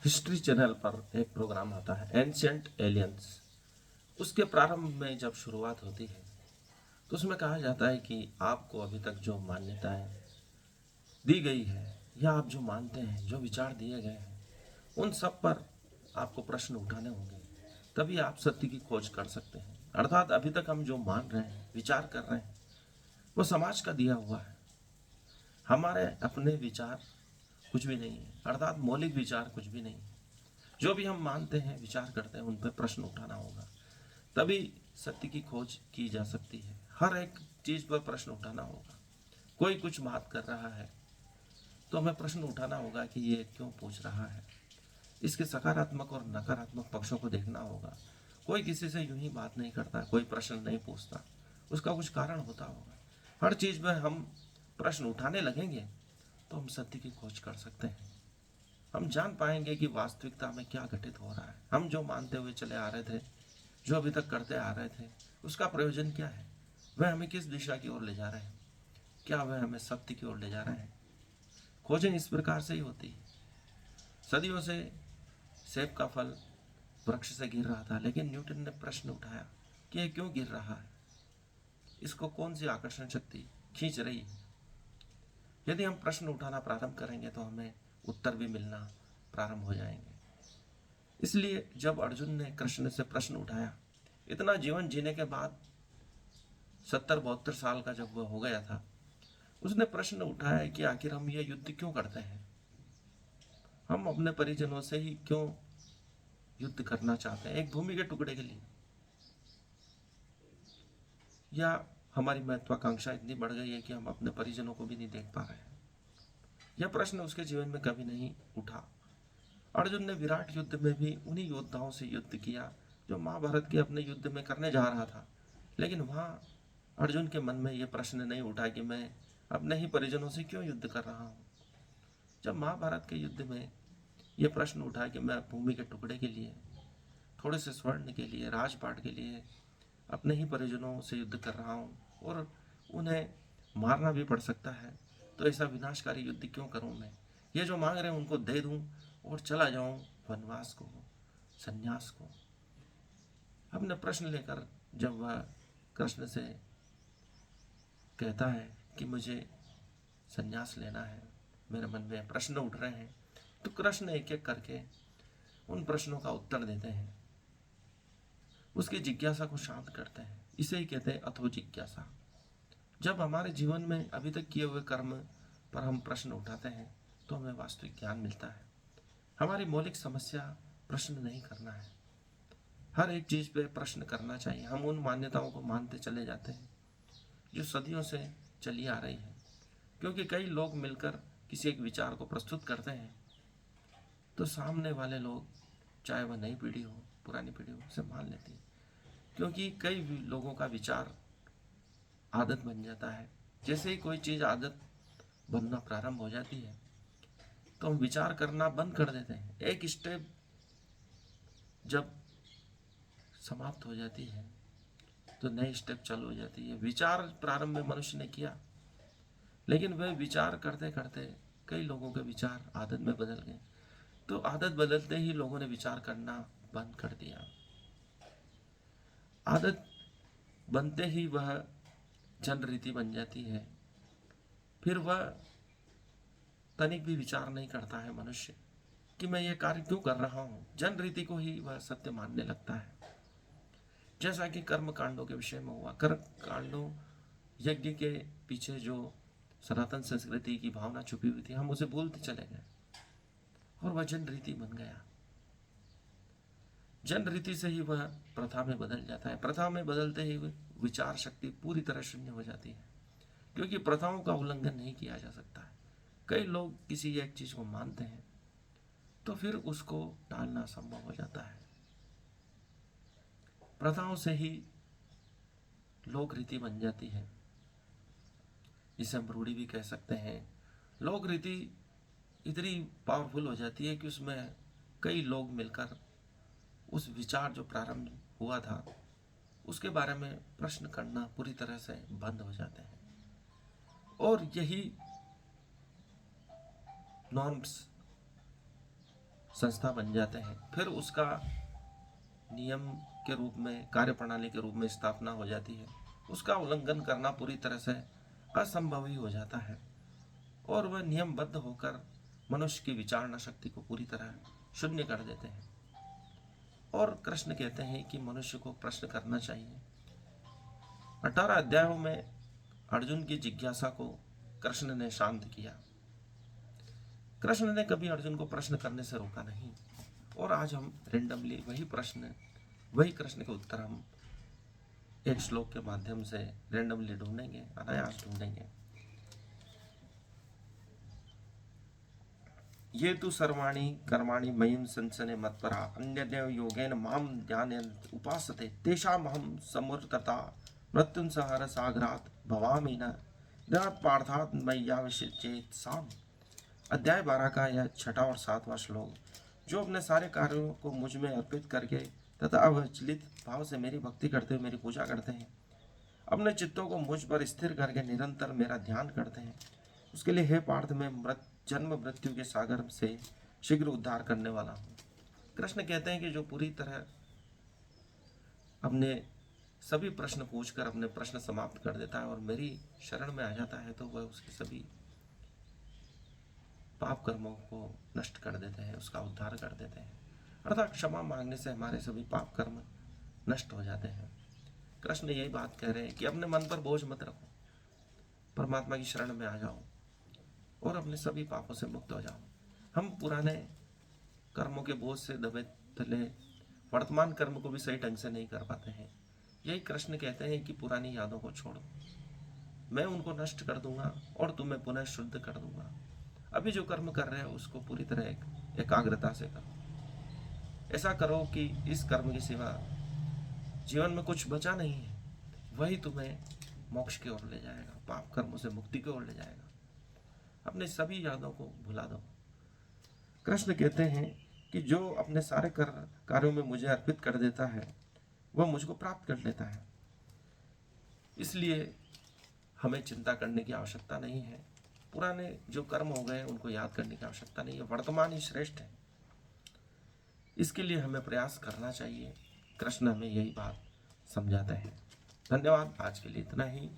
History channel पर एक programme आता है एंशियंट एलियंस। उसके प्रारंभ में जब शुरुआत होती है तो उसमें कहा जाता है कि आपको अभी तक जो मान्यताएं दी गई है या आप जो मानते हैं, जो विचार दिए गए हैं, उन सब पर आपको प्रश्न उठाने होंगे, तभी आप सत्य की खोज कर सकते हैं। अर्थात अभी तक हम जो मान रहे हैं, विचार कर रहे हैं, वो समाज का दिया हुआ है। हमारे अपने विचार कुछ भी नहीं है, अर्थात मौलिक विचार कुछ भी नहीं है। जो भी हम मानते हैं, विचार करते हैं, उन पर प्रश्न उठाना होगा, तभी सत्य की खोज की जा सकती है। हर एक चीज पर प्रश्न उठाना होगा। कोई कुछ बात कर रहा है तो हमें प्रश्न उठाना होगा कि ये क्यों पूछ रहा है। इसके सकारात्मक और नकारात्मक पक्षों को देखना होगा। कोई किसी से यूं ही बात नहीं करता, कोई प्रश्न नहीं पूछता, उसका कुछ कारण होता होगा। हर चीज में हम प्रश्न उठाने लगेंगे तो हम सत्य की खोज कर सकते हैं। हम जान पाएंगे कि वास्तविकता में क्या घटित हो रहा है। हम जो मानते हुए चले आ रहे थे, जो अभी तक करते आ रहे थे, उसका प्रयोजन क्या है, वह हमें किस दिशा की ओर ले जा रहे हैं, क्या वह हमें सत्य की ओर ले जा रहे हैं। खोजें इस प्रकार से ही होती है। सदियों से सेब का फल वृक्ष से गिर रहा था, लेकिन न्यूटन ने प्रश्न उठाया कि यह क्यों गिर रहा है, इसको कौन सी आकर्षण शक्ति खींच रही है। यदि हम प्रश्न उठाना प्रारंभ करेंगे तो हमें उत्तर भी मिलना प्रारंभ हो जाएंगे। इसलिए जब अर्जुन ने कृष्ण से प्रश्न उठाया, इतना जीवन जीने के बाद 70-72 साल का जब वह हो गया था, उसने प्रश्न उठाया कि आखिर हम ये युद्ध क्यों करते हैं। हम अपने परिजनों से ही क्यों युद्ध करना चाहते हैं, एक भूमि के टुकड़े के लिए, या हमारी महत्वाकांक्षा इतनी बढ़ गई है कि हम अपने परिजनों को भी नहीं देख पा रहे हैं। यह प्रश्न उसके जीवन में कभी नहीं उठा। अर्जुन ने विराट युद्ध में भी उन्हीं योद्धाओं से युद्ध किया जो महाभारत के अपने युद्ध में करने जा रहा था, लेकिन वहां अर्जुन के मन में यह प्रश्न नहीं उठा कि मैं अपने ही परिजनों से क्यों युद्ध कर रहा हूं। जब महाभारत के युद्ध में यह प्रश्न उठा कि मैं भूमि के टुकड़े के लिए, थोड़े से स्वर्ण के लिए, राजपाट के लिए अपने ही परिजनों से युद्ध कर रहा हूँ और उन्हें मारना भी पड़ सकता है, तो ऐसा विनाशकारी युद्ध क्यों करूँ मैं। ये जो मांग रहे हैं उनको दे दूँ और चला जाऊँ वनवास को, संन्यास को। अपने प्रश्न लेकर जब वह कृष्ण से कहता है कि मुझे संन्यास लेना है, मेरे मन में प्रश्न उठ रहे हैं, तो कृष्ण एक एक करके उन प्रश्नों का उत्तर देते हैं, उसकी जिज्ञासा को शांत करते हैं। इसे ही कहते हैं अथो जिज्ञासा। जब हमारे जीवन में अभी तक किए हुए कर्म पर हम प्रश्न उठाते हैं तो हमें वास्तविक ज्ञान मिलता है। हमारी मौलिक समस्या प्रश्न नहीं करना है, हर एक चीज पे प्रश्न करना चाहिए। हम उन मान्यताओं को मानते चले जाते हैं जो सदियों से चली आ रही है, क्योंकि कई लोग मिलकर किसी एक विचार को प्रस्तुत करते हैं तो सामने वाले लोग, चाहे वह नई पीढ़ी हो पुरानी पीढ़ी हो, उसे मान लेती है। क्योंकि कई लोगों का विचार आदत बन जाता है। जैसे ही कोई चीज आदत बनना प्रारंभ हो जाती है तो हम विचार करना बंद कर देते हैं। एक स्टेप जब समाप्त हो जाती है तो नई स्टेप चालू हो जाती है। विचार प्रारंभ में मनुष्य ने किया, लेकिन वह विचार करते करते कई लोगों के विचार आदत में बदल गए, तो आदत बदलते ही लोगों ने विचार करना बंद कर दिया। आदत बनते ही वह जन रीति बन जाती है। फिर वह तनिक भी विचार नहीं करता है मनुष्य कि मैं ये कार्य क्यों कर रहा हूं। जन रीति को ही वह सत्य मानने लगता है। जैसा कि कर्म कांडों के विषय में हुआ, कर्म कांडों, यज्ञ के पीछे जो सनातन संस्कृति की भावना छुपी हुई थी, हम उसे भूलते चले गए और वह जन रीति बन गया। जन रीति से ही वह प्रथा में बदल जाता है। प्रथा में बदलते ही विचार शक्ति पूरी तरह शून्य हो जाती है, क्योंकि प्रथाओं का उल्लंघन नहीं किया जा सकता है। कई लोग किसी एक चीज को मानते हैं तो फिर उसको टालना संभव हो जाता है। प्रथाओं से ही लोक रीति बन जाती है, जिसे हम रूढ़ी भी कह सकते हैं। लोक रीति इतनी पावरफुल हो जाती है कि उसमें कई लोग मिलकर उस विचार जो प्रारंभ हुआ था उसके बारे में प्रश्न करना पूरी तरह से बंद हो जाते हैं, और यही नॉर्म्स संस्था बन जाते हैं, फिर उसका नियम के रूप में, कार्यप्रणाली के रूप में स्थापना हो जाती है, उसका उल्लंघन करना पूरी तरह से असंभव ही हो जाता है और वह नियमबद्ध होकर मनुष्य की विचारना शक्ति को पूरी तरह शून्य कर देते हैं। और कृष्ण कहते हैं कि मनुष्य को प्रश्न करना चाहिए। 18 अध्यायों में अर्जुन की जिज्ञासा को कृष्ण ने शांत किया। कृष्ण ने कभी अर्जुन को प्रश्न करने से रोका नहीं। और आज हम रेंडमली वही कृष्ण के उत्तर हम एक श्लोक के माध्यम से रेंडमली ढूंढेंगे, अनायास ढूंढेंगे। ये तु सर्वाणि कर्माणि मयि संसने मत्परा अन्यदेव योगेन माम ध्यायन्त उपासते तेषामहं समूर्तता मृत्युंसहर सागरात् भवामि न दयात् पार्थात् मय्याविषिच्येत् साम। अध्याय 12 का यह 6वां और 7वां श्लोक। जो अपने सारे कार्यों को मुझ में अर्पित करके तथा अविचलित भाव से मेरी भक्ति करते हुए मेरी पूजा करते हैं, अपने चित्तों को मुझ पर स्थिर करके निरंतर मेरा ध्यान करते हैं, उसके लिए हे पार्थ मैं जन्म मृत्यु के सागर से शीघ्र उद्धार करने वाला हूँ। कृष्ण कहते हैं कि जो पूरी तरह अपने सभी प्रश्न पूछकर अपने प्रश्न समाप्त कर देता है और मेरी शरण में आ जाता है, तो वह उसके सभी पाप कर्मों को नष्ट कर देते हैं, उसका उद्धार कर देते हैं। अर्थात क्षमा मांगने से हमारे सभी पाप कर्म नष्ट हो जाते हैं। कृष्ण यही बात कह रहे हैं कि अपने मन पर बोझ मत रखो, परमात्मा की शरण में आ जाओ और अपने सभी पापों से मुक्त हो जाओ। हम पुराने कर्मों के बोझ से दबे तले वर्तमान कर्म को भी सही ढंग से नहीं कर पाते हैं। यही कृष्ण कहते हैं कि पुरानी यादों को छोड़ो, मैं उनको नष्ट कर दूंगा और तुम्हें पुनः शुद्ध कर दूंगा। अभी जो कर्म कर रहे हो उसको पूरी तरह एकाग्रता से करो। ऐसा करो कि इस कर्म के सिवा जीवन में कुछ बचा नहीं है, वही तुम्हें मोक्ष की ओर ले जाएगा, पाप कर्मों से मुक्ति की ओर ले जाएगा। अपने सभी यादों को भुला दो। कृष्ण कहते हैं कि जो अपने सारे कार्यों में मुझे अर्पित कर देता है वह मुझको प्राप्त कर लेता है। इसलिए हमें चिंता करने की आवश्यकता नहीं है, पुराने जो कर्म हो गए उनको याद करने की आवश्यकता नहीं है, वर्तमान ही श्रेष्ठ है। इसके लिए हमें प्रयास करना चाहिए। कृष्ण हमें यही बात समझाते हैं। धन्यवाद। आज के लिए इतना ही।